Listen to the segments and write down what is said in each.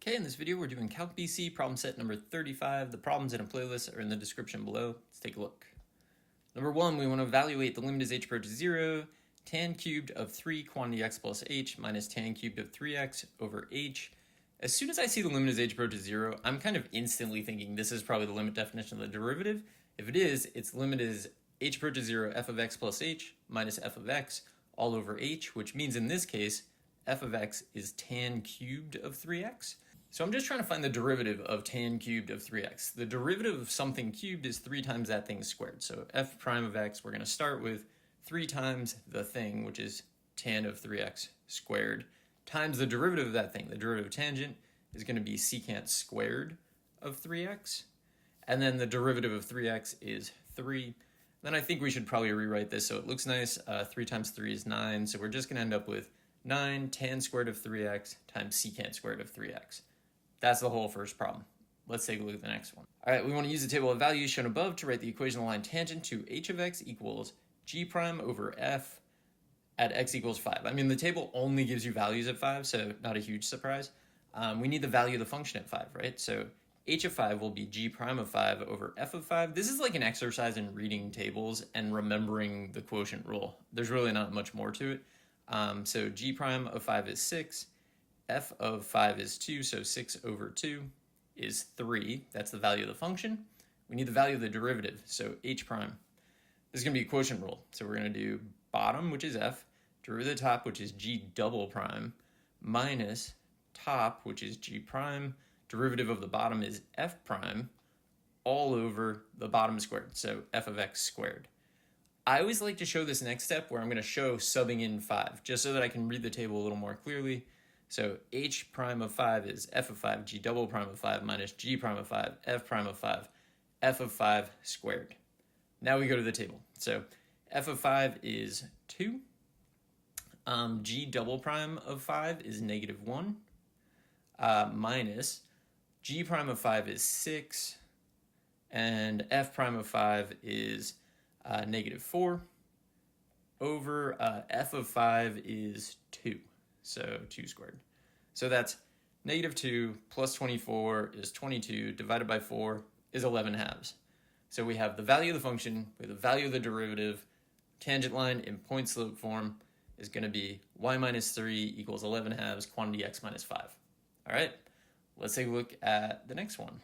Okay, in this video we're doing Calc BC Problem Set number 35. The problems in a playlist are in the description below. Let's take a look. Number 1, we want to evaluate the limit as h approaches 0, tan cubed of 3 quantity x plus h minus tan cubed of 3x over h. As soon as I see the limit as h approaches 0, I'm kind of instantly thinking this is probably the limit definition of the derivative. If it is, its limit is h approaches 0 f of x plus h minus f of x all over h, which means in this case f of x is tan cubed of 3x. So I'm just trying to find the derivative of tan cubed of 3x. The derivative of something cubed is 3 times that thing squared. So f prime of x, we're going to start with 3 times the thing, which is tan of 3x squared, times the derivative of that thing. The derivative of tangent is going to be secant squared of 3x. And then the derivative of 3x is 3. Then I think we should probably rewrite this so it looks nice. 3 times 3 is 9. So we're just going to end up with 9 tan squared of 3x times secant squared of 3x. That's the whole first problem. Let's take a look at the next one. All right, we want to use the table of values shown above to write the equation of the line tangent to h of x equals g prime over f at x equals 5. I mean, the table only gives you values at 5, so not a huge surprise. We need the value of the function at 5, right? So h of 5 will be g prime of 5 over f of 5. This is like an exercise in reading tables and remembering the quotient rule. There's really not much more to it. So g prime of 5 is 6. F of 5 is 2, so 6 over 2 is 3. That's the value of the function. We need the value of the derivative, so h prime. This is going to be a quotient rule. So we're going to do bottom, which is f, derivative of the top, which is g double prime, minus top, which is g prime. Derivative of the bottom is f prime, all over the bottom squared, so f of x squared. I always like to show this next step where I'm going to show subbing in 5, just so that I can read the table a little more clearly. So h prime of 5 is f of 5, g double prime of 5 minus g prime of 5, f prime of 5, f of 5 squared. Now we go to the table. So f of 5 is 2. G double prime of 5 is negative 1. Minus g prime of 5 is 6. And f prime of 5 is negative 4. Over f of 5 is 2. So 2 squared. So that's negative 2 plus 24 is 22 divided by 4 is 11 halves. So we have the value of the function, we have the value of the derivative. Tangent line in point slope form is going to be y minus 3 equals 11 halves quantity x minus 5. All right, let's take a look at the next one.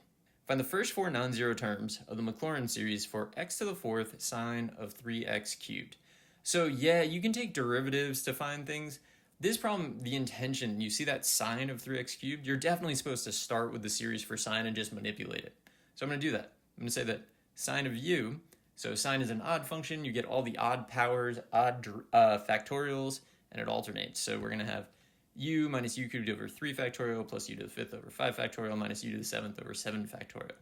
Find the first 4 non-zero terms of the Maclaurin series for x to the 4th sine of 3x cubed. So yeah, you can take derivatives to find things. This problem, the intention, you see that sine of 3x cubed, you're definitely supposed to start with the series for sine and just manipulate it. So I'm going to do that. I'm going to say that sine of u, so sine is an odd function, you get all the odd powers, odd factorials, and it alternates. So we're going to have u minus u cubed over 3 factorial plus u to the 5th over 5 factorial minus u to the 7th over 7 factorial.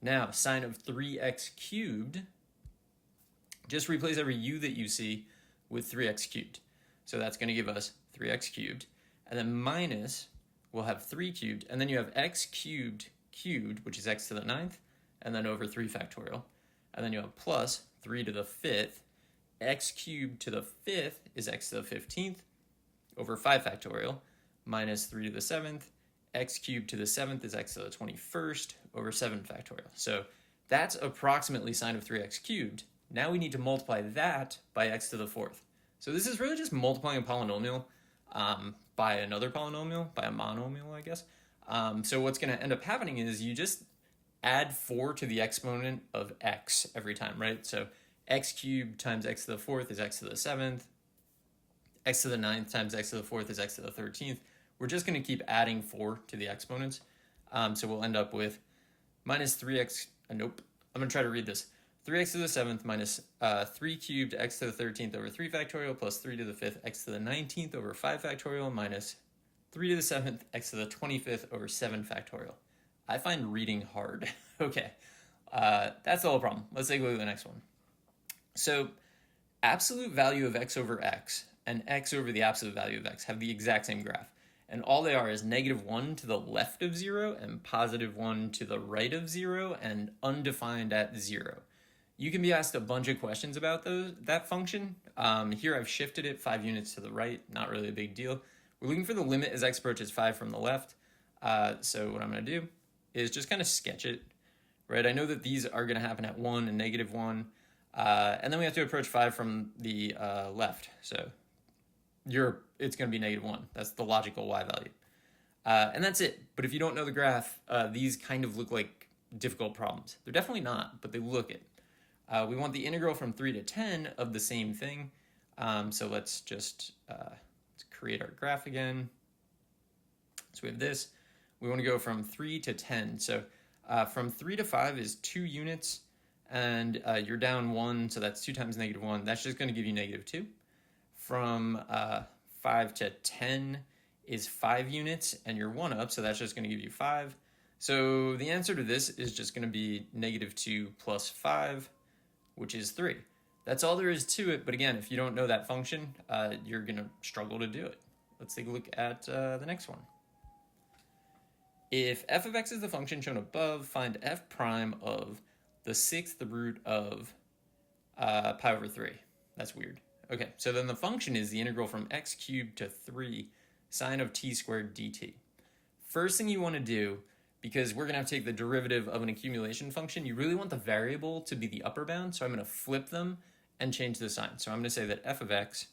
Now, sine of 3x cubed, just replace every u that you see with 3x cubed. So that's going to give us 3x cubed, and then minus, we'll have 3 cubed, and then you have x cubed cubed, which is x to the 9th, and then over 3 factorial, and then you have plus 3 to the 5th, x cubed to the 5th is x to the 15th, over 5 factorial, minus 3 to the 7th, x cubed to the 7th is x to the 21st, over 7 factorial. So that's approximately sine of 3x cubed. Now we need to multiply that by x to the 4th. So this is really just multiplying a polynomial by another polynomial, by a monomial, I guess. So what's going to end up happening is you just add 4 to the exponent of x every time, right? So x cubed times x to the 4th is x to the 7th. X to the 9th times x to the 4th is x to the 13th. We're just going to keep adding 4 to the exponents. So we'll end up with minus 3x, nope, I'm going to try to read this. 3x to the 7th minus 3 cubed x to the 13th over 3 factorial plus 3 to the 5th x to the 19th over 5 factorial minus 3 to the 7th x to the 25th over 7 factorial. I find reading hard. Okay, that's the whole problem. Let's take a look at the next one. So absolute value of x over x and x over the absolute value of x have the exact same graph. And all they are is negative 1 to the left of 0 and positive 1 to the right of 0 and undefined at 0. You can be asked a bunch of questions about that function. Here I've shifted it 5 units to the right, not really a big deal. We're looking for the limit as x approaches 5 from the left. So what I'm going to do is just kind of sketch it, right? I know that these are going to happen at 1 and -1, and then we have to approach 5 from the left. So it's going to be -1. That's the logical y value. And that's it. But if you don't know the graph, these kind of look like difficult problems. They're definitely not, but they look it. We want the integral from 3 to 10 of the same thing. So let's just let's create our graph again. So we have this. We want to go from 3 to 10. So from 3 to 5 is 2 units, and you're down 1, so that's 2 times -1. That's just going to give you -2. From 5 to 10 is 5 units, and you're 1 up, so that's just going to give you 5. So the answer to this is just going to be -2 plus 5, which is 3. That's all there is to it, but again, if you don't know that function, you're going to struggle to do it. Let's take a look at the next one. If f of x is the function shown above, find f prime of the 6th root of pi over 3. That's weird. Okay, so then the function is the integral from x cubed to 3 sine of t squared dt. First thing you want to do, because we're going to have to take the derivative of an accumulation function, you really want the variable to be the upper bound, so I'm going to flip them and change the sign. So I'm going to say that f of x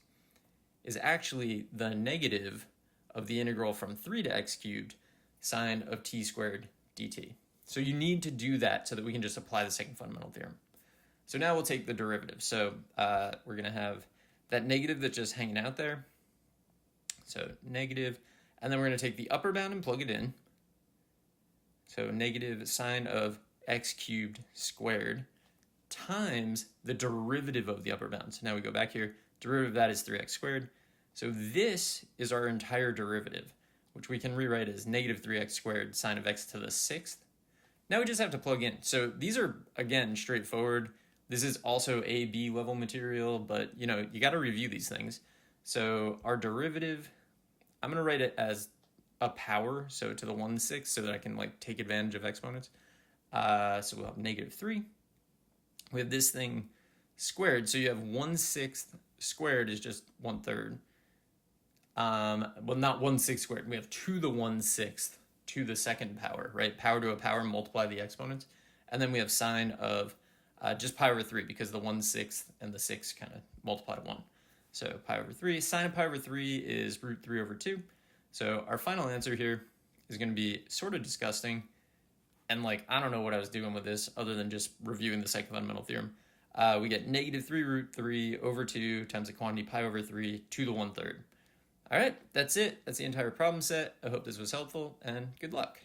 is actually the negative of the integral from 3 to x cubed sine of t squared dt. So you need to do that so that we can just apply the second fundamental theorem. So now we'll take the derivative. So we're going to have that negative that's just hanging out there. So negative, and then we're going to take the upper bound and plug it in. So negative sine of x cubed squared times the derivative of the upper bound. So now we go back here. Derivative of that is 3x squared. So this is our entire derivative, which we can rewrite as -3x squared sine of x to the 6th. Now we just have to plug in. So these are, again, straightforward. This is also A-B level material, but you got to review these things. So our derivative, I'm going to write it as a power, so to the 1/6, so that I can take advantage of exponents. So we'll have -3. We have this thing squared, so you have 1/6 squared is just 1/3. Well, not 1/6 squared. We have to the 1/6 to the second power, right? Power to a power, multiply the exponents. And then we have sine of just pi over 3, because the 1/6 and the 6 kind of multiply to 1. So pi over 3. Sine of pi over 3 is root 3 over 2. So our final answer here is going to be sort of disgusting. And I don't know what I was doing with this other than just reviewing the second fundamental theorem. We get -3 root 3 over 2 times the quantity pi over 3 to the 1/3. All right, that's it. That's the entire problem set. I hope this was helpful, and good luck.